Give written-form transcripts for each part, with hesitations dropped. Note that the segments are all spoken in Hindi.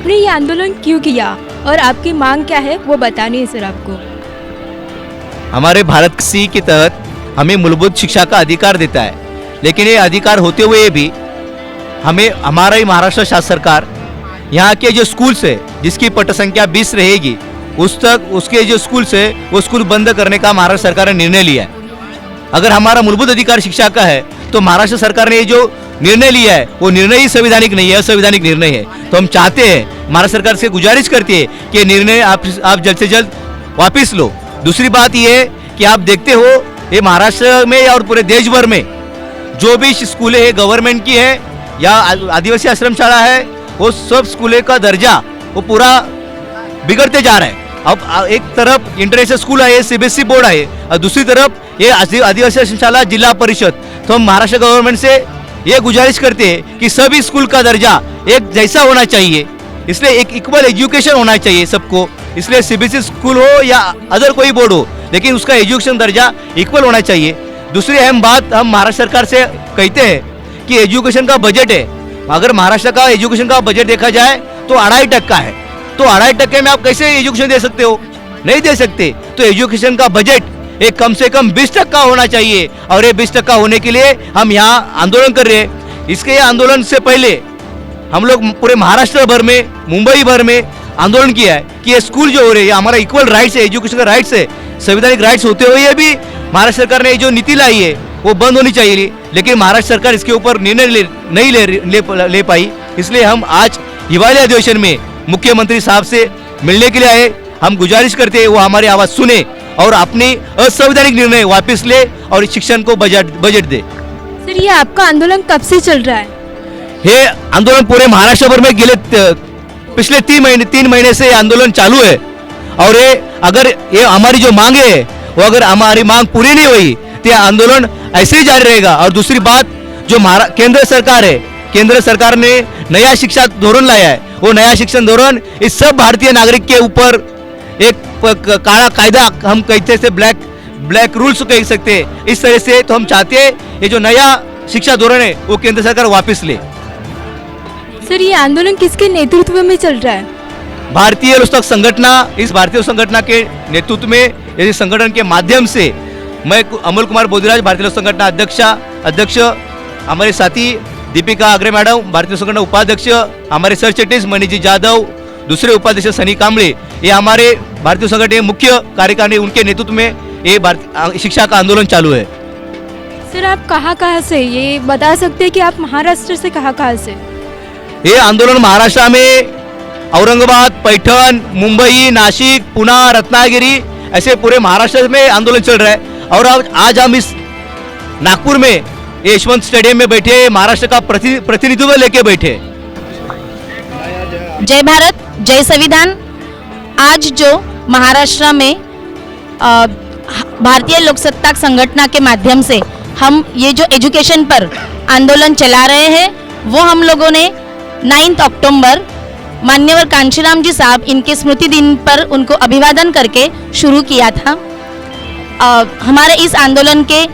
आपने ये आंदोलन क्यों किया और आपकी मांग क्या है वो बतानी है सर आपको। हमारे भारत सी के तहत हमें मूलभूत शिक्षा का अधिकार देता है, लेकिन ये अधिकार होते हुए भी हमें हमारा ही महाराष्ट्र शासन सरकार यहाँ के जो स्कूल्स है जिसकी पट संख्या 20 रहेगी उसके जो स्कूल्स है वो स्कूल बंद करने का महाराष्ट्र सरकार ने निर्णय लिया है। अगर हमारा मूलभूत अधिकार शिक्षा का है तो महाराष्ट्र सरकार ने ये जो निर्णय लिया है वो निर्णय ही संवैधानिक नहीं है, असंवैधानिक निर्णय है। तो हम चाहते हैं, महाराष्ट्र सरकार से गुजारिश करती है कि निर्णय आप जल्द से जल्द वापस लो। दूसरी बात ये है कि आप देखते हो ये महाराष्ट्र में और पूरे देश भर में जो भी स्कूलें है गवर्नमेंट की है या आदिवासी आश्रम शाला है वो सब स्कूलों का दर्जा वो पूरा बिगड़ते जा रहा है। अब एक तरफ इंटरनेशनल स्कूल है, सीबीएसई बोर्ड है, और दूसरी तरफ ये आदिवासी आश्रम शाला जिला परिषद। तो हम महाराष्ट्र गवर्नमेंट से ये गुजारिश करते हैं कि सभी स्कूल का दर्जा एक जैसा होना चाहिए, इसलिए एक इक्वल एजुकेशन होना चाहिए सबको। इसलिए सीबीएसई स्कूल हो या अदर कोई बोर्ड हो, लेकिन उसका एजुकेशन दर्जा इक्वल होना चाहिए। दूसरी अहम बात हम महाराष्ट्र सरकार से कहते हैं कि एजुकेशन का बजट है, अगर महाराष्ट्र का एजुकेशन का बजट देखा जाए तो 2.5% है, तो 2.5% में आप कैसे एजुकेशन दे सकते हो? नहीं दे सकते। तो एजुकेशन का बजट एक कम से कम 20% होना चाहिए, और ये 20% होने के लिए हम यहाँ आंदोलन कर रहे हैं। इसके आंदोलन से पहले हम लोग पूरे महाराष्ट्र भर में, मुंबई भर में आंदोलन किया है कि ये स्कूल जो हो रहे हैं हमारा इक्वल राइट्स है, एजुकेशन का राइट्स है, संवैधानिक राइट्स होते हुए भी महाराष्ट्र सरकार ने जो नीति लाई है वो बंद होनी चाहिए, लेकिन महाराष्ट्र सरकार इसके ऊपर निर्णय नहीं ले पाई। इसलिए हम आज हिवाली अधिवेशन में मुख्यमंत्री साहब से मिलने के लिए आए। हम गुजारिश करते हैं वो हमारी आवाज सुने और अपनी असंवैधानिक निर्णय वापस ले और शिक्षण को बजट दे। सर ये आपका आंदोलन कब से चल रहा है? ये आंदोलन पूरे महाराष्ट्र भर में पिछले 3 महीने से आंदोलन चालू है, और ये अगर ये हमारी जो मांगे है वो अगर हमारी मांग पूरी नहीं हुई तो आंदोलन ऐसे ही जारी रहेगा। और दूसरी बात जो केंद्र सरकार है, केंद्र सरकार ने नया शिक्षा धोरण लाया है, वो नया शिक्षण धोरण इस सब भारतीय नागरिक के ऊपर एक काला कायदा हम कहते से ब्लैक रूल्स कह सकते हैं, इस तरह से। तो हम चाहते हैं ये जो नया शिक्षा धोरण है वो केंद्र सरकार वापस ले। सर ये आंदोलन किसके नेतृत्व में चल रहा है? भारतीय लोकतांत्रिक संगठना, इस भारतीय संगठना के नेतृत्व में, इस संगठन के माध्यम से मैं अमोल कुमार बोधिराज भारतीय लोकतांत्रिक संगठना अध्यक्ष, हमारे साथी दीपिका आग्रे मैडम भारतीय संगठन उपाध्यक्ष, हमारे सर चिटनीस मनीजी जाधव, दूसरे उपाध्यक्ष सनी कामले, ये हमारे भारतीय संगठन के मुख्य कार्यकारिणी, उनके नेतृत्व में ये शिक्षा का आंदोलन चालू है। सर आप कहाँ से, ये बता सकते हैं कि आप महाराष्ट्र से कहाँ से? ये आंदोलन महाराष्ट्र में औरंगाबाद, पैठण, मुंबई, नासिक, पुणे, रत्नागिरी, ऐसे पूरे महाराष्ट्र में आंदोलन चल रहा है। और आज हम इस नागपुर में यशवंत स्टेडियम में बैठे, महाराष्ट्र का प्रतिनिधित्व लेके बैठे। जय भारत, जय संविधान। आज जो महाराष्ट्र में भारतीय लोकसत्ताक संगठना के माध्यम से हम ये जो एजुकेशन पर आंदोलन चला रहे हैं, वो हम लोगों ने 9 अक्टूबर मान्यवर कांशीराम जी साहब इनके स्मृति दिन पर उनको अभिवादन करके शुरू किया था। हमारे इस आंदोलन के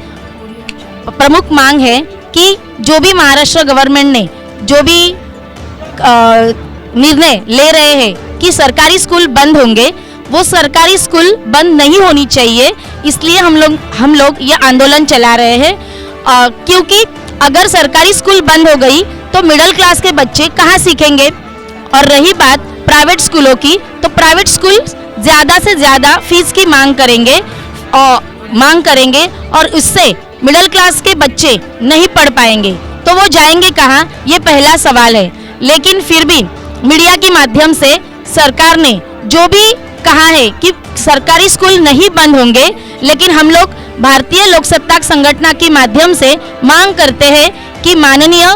प्रमुख मांग है कि जो भी महाराष्ट्र गवर्नमेंट ने जो भी निर्णय ले रहे हैं कि सरकारी स्कूल बंद होंगे, वो सरकारी स्कूल बंद नहीं होनी चाहिए। इसलिए हम लोग ये आंदोलन चला रहे हैं, क्योंकि अगर सरकारी स्कूल बंद हो गई तो मिडिल क्लास के बच्चे कहाँ सीखेंगे। और रही बात प्राइवेट स्कूलों की, तो प्राइवेट स्कूल ज़्यादा से ज़्यादा फीस की मांग करेंगे और उससे मिडिल क्लास के बच्चे नहीं पढ़ पाएंगे, तो वो जाएंगे कहाँ, ये पहला सवाल है। लेकिन फिर भी मीडिया के माध्यम से सरकार ने जो भी कहा है कि सरकारी स्कूल नहीं बंद होंगे, लेकिन हम लोग भारतीय लोकसत्ताक संगठना के माध्यम से मांग करते हैं कि माननीय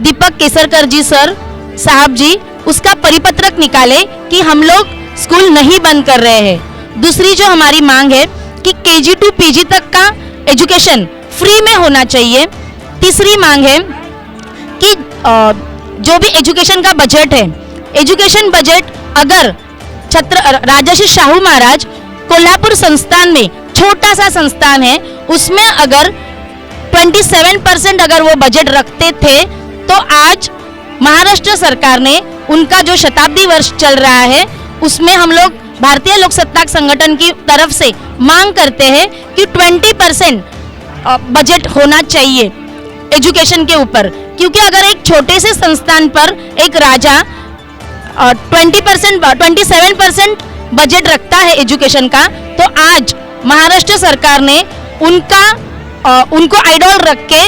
दीपक केसरकर जी सर साहब जी उसका परिपत्रक निकाले कि हम लोग स्कूल नहीं बंद कर रहे हैं। दूसरी जो हमारी मांग है कि KG to PG तक का एजुकेशन फ्री में होना चाहिए। तीसरी मांग है कि जो भी एजुकेशन का बजट है, एजुकेशन बजट अगर राजर्षि शाहू महाराज कोल्हापुर संस्थान में, छोटा सा संस्थान है, उसमें अगर 27% अगर वो बजट रखते थे, तो आज महाराष्ट्र सरकार ने उनका जो शताब्दी वर्ष चल रहा है उसमें हम लोग भारतीय लोक सत्ताक संगठन की तरफ से मांग करते हैं कि 20% बजट होना चाहिए एजुकेशन के ऊपर, क्योंकि अगर एक छोटे से संस्थान पर एक राजा 27% बजट रखता है एजुकेशन का, तो आज महाराष्ट्र सरकार ने उनको आइडल रख के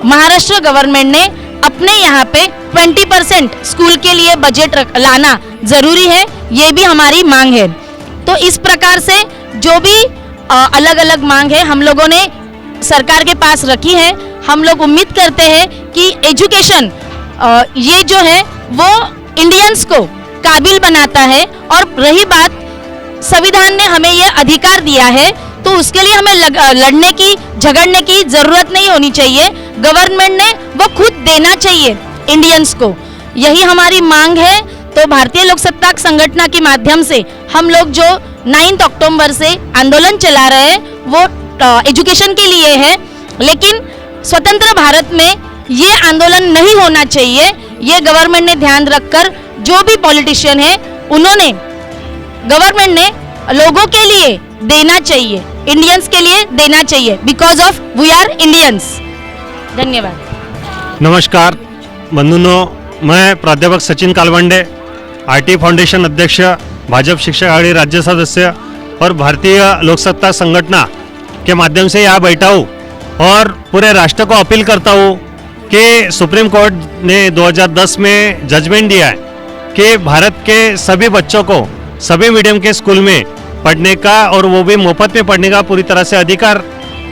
महाराष्ट्र गवर्नमेंट ने अपने यहाँ पे 20% स्कूल के लिए बजट लाना जरूरी है, ये भी हमारी मांग है। तो इस प्रकार से जो भी अलग अलग मांग है हम लोगों ने सरकार के पास रखी है। हम लोग उम्मीद करते हैं कि एजुकेशन ये जो है वो इंडियंस को काबिल बनाता है, और रही बात संविधान ने हमें ये अधिकार दिया है तो उसके लिए हमें लड़ने की झगड़ने की जरूरत नहीं होनी चाहिए। गवर्नमेंट ने वो खुद देना चाहिए इंडियंस को, यही हमारी मांग है। तो भारतीय लोक सत्ताक संगठन के माध्यम से हम लोग जो 9 अक्टूबर से आंदोलन चला रहे हैं वो एजुकेशन के लिए है, लेकिन स्वतंत्र भारत में ये आंदोलन नहीं होना चाहिए। ये गवर्नमेंट ने ध्यान रखकर जो भी पॉलिटिशियन है उन्होंने गवर्नमेंट ने लोगों के लिए देना चाहिए, इंडियंस के लिए देना चाहिए, because of we are Indians. धन्यवाद। नमस्कार बंधुओं, मैं प्राध्यापक सचिन कालवंडे, आईटी फाउंडेशन अध्यक्ष, भाजपा शिक्षक आघाड़ी राज्य सदस्य और भारतीय लोक सत्ता संगठन के माध्यम से यहाँ बैठा हूँ और पूरे राष्ट्र को अपील करता हूँ कि सुप्रीम कोर्ट ने 2010 में जजमेंट दिया है कि भारत के सभी बच्चों को सभी मीडियम के स्कूल में पढ़ने का और वो भी मुफ्त में पढ़ने का पूरी तरह से अधिकार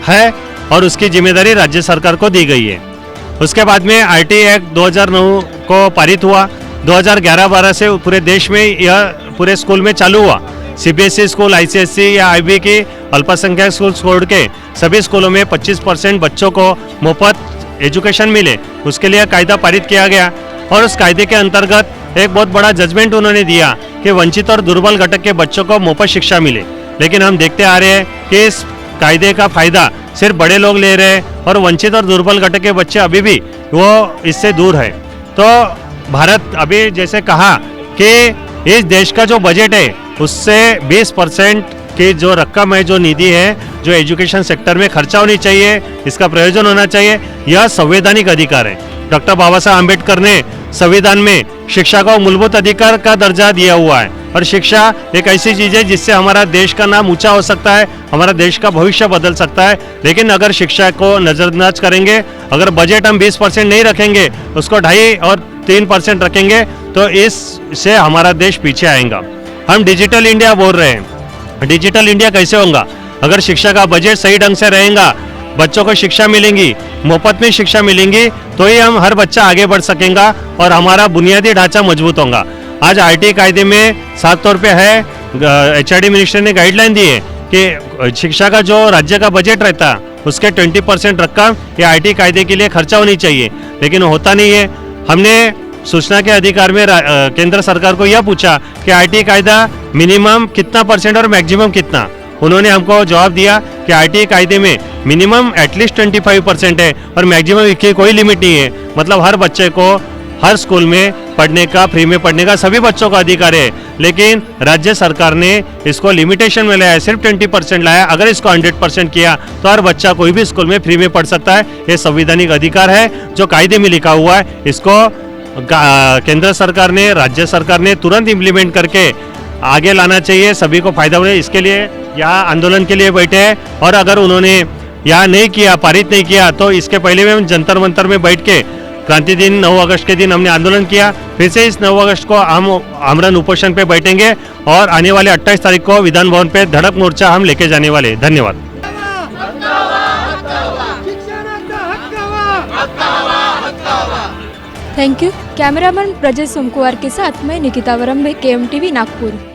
है और उसकी जिम्मेदारी राज्य सरकार को दी गई है। उसके बाद में आईटी एक्ट 2009 को पारित हुआ। 2011-12 से पूरे देश में यह पूरे स्कूल में चालू हुआ। सीबीएसई स्कूल, आईसीएसई या आईबी की अल्पसंख्यक स्कूल छोड़ के सभी स्कूलों में 25% बच्चों को मुफ्त एजुकेशन मिले, उसके लिए कायदा पारित किया गया। और उस कायदे के अंतर्गत एक बहुत बड़ा जजमेंट उन्होंने दिया कि वंचित और दुर्बल घटक के बच्चों को मुफ्त शिक्षा मिले। लेकिन हम देखते आ रहे हैं कि इस कायदे का फायदा सिर्फ बड़े लोग ले रहे हैं और वंचित और दुर्बल घटक के बच्चे अभी भी वो इससे दूर है। तो भारत अभी जैसे कहा कि इस देश का जो बजट है उससे 20% की जो रकम है, जो निधि है, जो एजुकेशन सेक्टर में खर्चा होनी चाहिए, इसका प्रयोजन होना चाहिए। यह संवैधानिक अधिकार है। डॉक्टर बाबा साहब आम्बेडकर ने संविधान में शिक्षा को मूलभूत अधिकार का दर्जा दिया हुआ है और शिक्षा एक ऐसी चीज है जिससे हमारा देश का नाम ऊंचा हो सकता है, हमारा देश का भविष्य बदल सकता है। लेकिन अगर शिक्षा को नजरअंदाज करेंगे, अगर बजट हम 20% नहीं रखेंगे, उसको 2.5 और 3% रखेंगे, तो इससे हमारा देश पीछे आएगा। हम डिजिटल इंडिया बोल रहे हैं, डिजिटल इंडिया कैसे होगा? अगर शिक्षा का बजट सही ढंग से रहेगा, बच्चों को शिक्षा मिलेंगी, मुफ्त में शिक्षा मिलेंगी, तो ही हम हर बच्चा आगे बढ़ सकेगा और हमारा बुनियादी ढांचा मजबूत होगा। आज आईटी कायदे में साफ तौर पे है, एचआरडी मिनिस्टर ने गाइडलाइन दी है कि शिक्षा का जो राज्य का बजट रहता है उसके 20% रकम ये आईटी कायदे के लिए खर्चा होनी चाहिए, लेकिन होता नहीं है। हमने सूचना के अधिकार में केंद्र सरकार को यह पूछा कि आईटी कायदा मिनिमम कितना % और मैक्सिमम कितना। उन्होंने हमको जवाब दिया कि आईटी कायदे में मिनिमम एटलीस्ट 25% है और मैक्सिमम की कोई लिमिट नहीं है। मतलब हर बच्चे को हर स्कूल में पढ़ने का, फ्री में पढ़ने का सभी बच्चों का अधिकार है। लेकिन राज्य सरकार ने इसको लिमिटेशन में लाया, सिर्फ 20% लाया। अगर इसको 100% किया तो हर बच्चा कोई भी स्कूल में फ्री में पढ़ सकता है। ये संवैधानिक अधिकार है जो कायदे में लिखा हुआ है। इसको केंद्र सरकार ने, राज्य सरकार ने तुरंत इम्प्लीमेंट करके आगे लाना चाहिए, सभी को फायदा हो। इसके लिए यहाँ आंदोलन के लिए बैठे हैं और अगर उन्होंने यहाँ नहीं किया, पारित नहीं किया, तो इसके पहले भी हम जंतर मंतर में बैठ के क्रांति दिन 9 अगस्त के दिन हमने आंदोलन किया। फिर से इस 9 अगस्त को हम आमरण उपोषण पे बैठेंगे और आने वाले 28 तारीख को विधान भवन पे धड़क मोर्चा हम लेके जाने वाले। धन्यवाद। Thank you. Cameraman Brajesh Somkumar के साथ मैं निकिता वरम्बे, KMTV नागपुर।